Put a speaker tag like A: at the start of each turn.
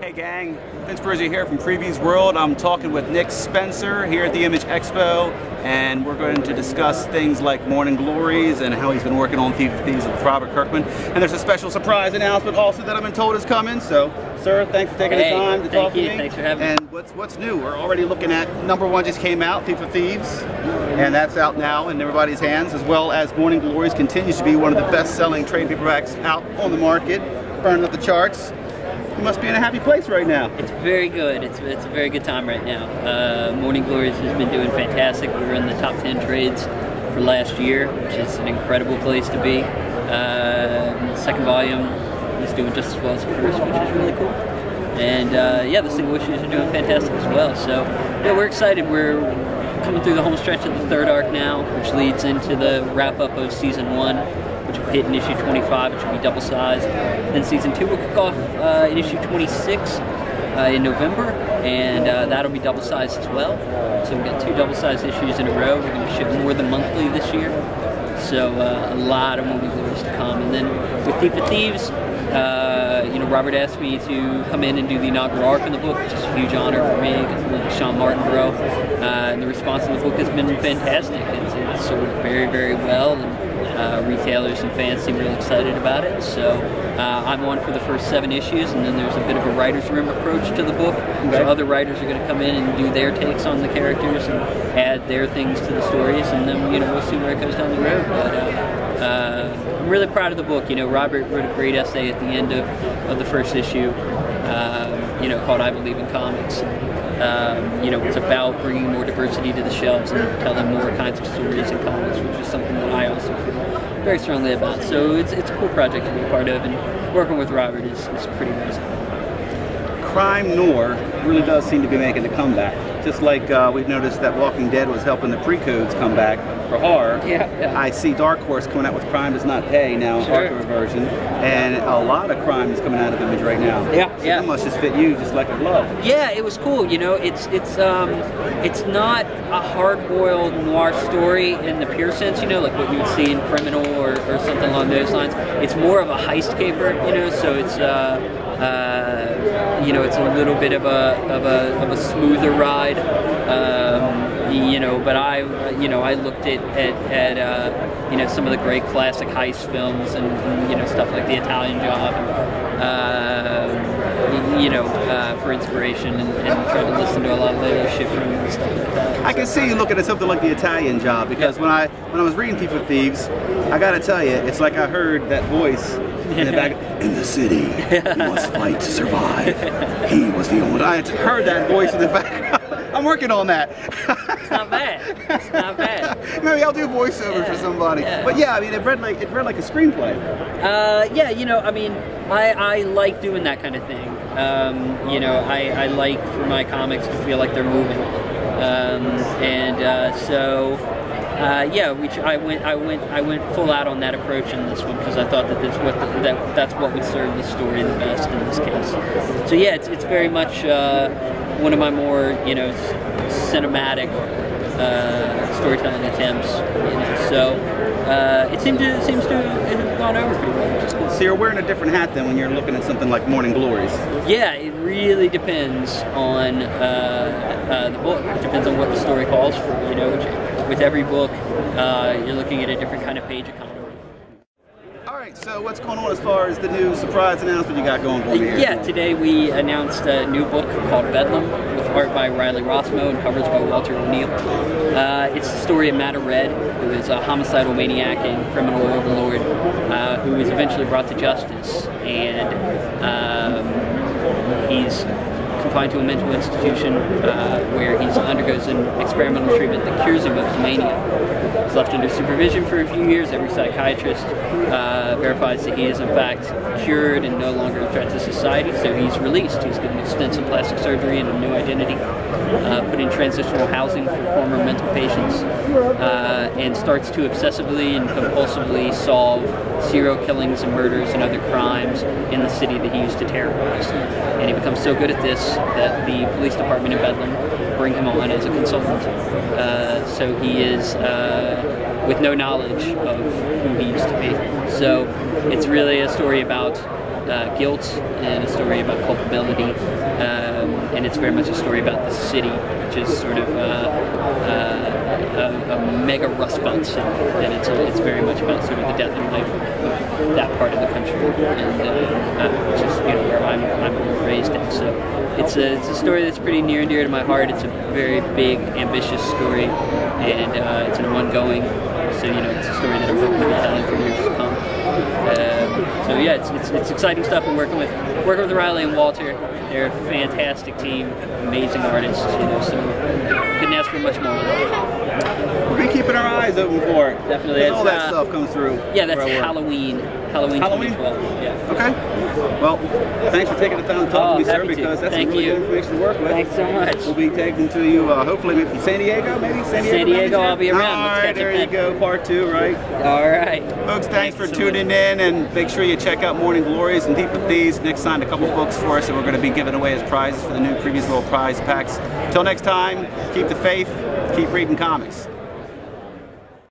A: Hey gang, Brusio here from PREVIEWSworld. I'm talking with Nick Spencer here at the Image Expo, and we're going to discuss things like Morning Glories and how he's been working on Thieves with Robert Kirkman. And there's a special surprise announcement also that I've been told is coming. So, sir, thanks for taking the time to talk to me.
B: Thanks for having me.
A: And what's new? We're already looking at #1 just came out, Thief of Thieves, and that's out now in everybody's hands, as well as Morning Glories continues to be one of the best-selling trade paperbacks out on the market, burning up the charts. You must be in a happy place right now.
B: It's very good. It's a very good time right now. Morning Glories has been doing fantastic. We were in the top 10 trades for last year, which is an incredible place to be. Second volume is doing just as well as the first, which is really cool. And yeah, the single issues are doing fantastic as well. So yeah, we're excited. We're coming through the home stretch of the third arc now, which leads into the wrap-up of Season 1. Which will hit in issue 25, which will be double-sized. Then Season 2 will kick off in issue 26 in November, and that'll be double-sized as well. So we've got 2 double-sized issues in a row. We're going to ship more than monthly this year, so a lot of Morning Glories to come. And then with Thief of Thieves, you know, Robert asked me to come in and do the inaugural arc in the book, which is a huge honor for me, because Sean Martin bro. And the response to the book has been fantastic. It's sold very, very well. And retailers and fans seem really excited about it. So I'm on for the first 7 issues, and then there's a bit of a writer's room approach to the book. Okay. So other writers are going to come in and do their takes on the characters and add their things to the stories, and then, you know, we'll see where it goes down the road. But I'm really proud of the book. You know, Robert wrote a great essay at the end of the first issue, you know, called "I Believe in Comics." You know, it's about bringing more diversity to the shelves and telling more kinds of stories in comics, which is something that I also feel very strongly about. So it's a cool project to be a part of, and working with Robert is pretty amazing.
A: Crime noir really does seem to be making a comeback. Just like we've noticed that Walking Dead was helping the pre-codes come back for horror.
B: Yeah.
A: I see Dark Horse coming out with Crime Does Not Pay now,
B: Sure.
A: hardcover version, and a lot of crime is coming out of Image right now.
B: Yeah,
A: so
B: yeah.
A: That must just fit you just like a glove.
B: Yeah, it was cool. You know, it's not a hard-boiled noir story in the pure sense. You know, like what you would see in Criminal or something along those lines. It's more of a heist caper. You know, so it's you know, it's a little bit of a smoother ride. You know, but I looked at you know, some of the great classic heist films and you know, stuff like The Italian Job, you know, for inspiration, and tried to listen to a lot of later shit from him and stuff like that.
A: I can see you looking at something like The Italian Job, because when I was reading Thief of Thieves, I gotta tell you, it's like I heard that voice in the back. In the city, you must fight to survive. He was the only. I heard that voice in the background. I'm working on that.
B: It's not bad. It's not bad.
A: Maybe I'll do voiceover for somebody. Yeah. But yeah, I mean, it read like a screenplay.
B: Yeah, you know, I mean, I like doing that kind of thing. You know, I like for my comics to feel like they're moving, so. Yeah, I went full out on that approach in this one, because I thought that that's what would serve the story the best in this case. So yeah, it's very much one of my more, you know, cinematic storytelling attempts. You know, so it seems to have gone over pretty well, which is cool.
A: So you're wearing a different hat than when you're looking at something like Morning Glories.
B: Yeah, it really depends on the book. It depends on what the story calls for. You know, with every book, you're looking at a different kind of page economy.
A: All right, so what's going on as far as the new surprise announcement you got going for me here?
B: Yeah, today we announced a new book called Bedlam, with art by Riley Rossmo and covers by Walter O'Neill. It's the story of Matt Red, who is a homicidal maniac and criminal overlord who is eventually brought to justice, and he's confined to a mental institution where he undergoes an experimental treatment that cures him of his mania. He's left under supervision for a few years. Every psychiatrist verifies that he is in fact cured and no longer a threat to society, so he's released. He's given extensive plastic surgery and a new identity, put in transitional housing for former mental patients, and starts to obsessively and compulsively solve serial killings and murders and other crimes in the city that he used to terrorize. And he becomes so good at this that the police department in Bedlam bring him on as a consultant. So he is with no knowledge of who he used to be. So it's really a story about guilt and a story about culpability, and it's very much a story about the city, which is sort of a mega rust belt city, and it's very much about sort of the death and life of that part of the country, and which is where I'm born and raised in. So it's a story that's pretty near and dear to my heart. It's a very big, ambitious story, and it's an ongoing. So it's a story that I'm hoping to be telling for years to come. So yeah, it's exciting stuff. I'm working with Riley and Walter. They're a fantastic team, amazing artists. So couldn't ask for much more.
A: We'll be keeping our eyes open for it.
B: Definitely.
A: All that stuff comes through.
B: Yeah, that's Halloween. Halloween 2012. Yeah.
A: Okay. Well, thanks for taking the time to talk to me, sir, because that's some really good information to work with.
B: Thanks so much.
A: We'll be taking to you, hopefully, maybe San Diego, maybe? San
B: Diego, I'll be around.
A: All right, there you go, part 2, right?
B: All right.
A: Folks, thanks for tuning in, and make sure you check out Morning Glories and Thieves. Nick signed a couple books for us that we're going to be giving away as prizes for the new Previews World prize packs. Until next time, keep the faith, keep reading comics.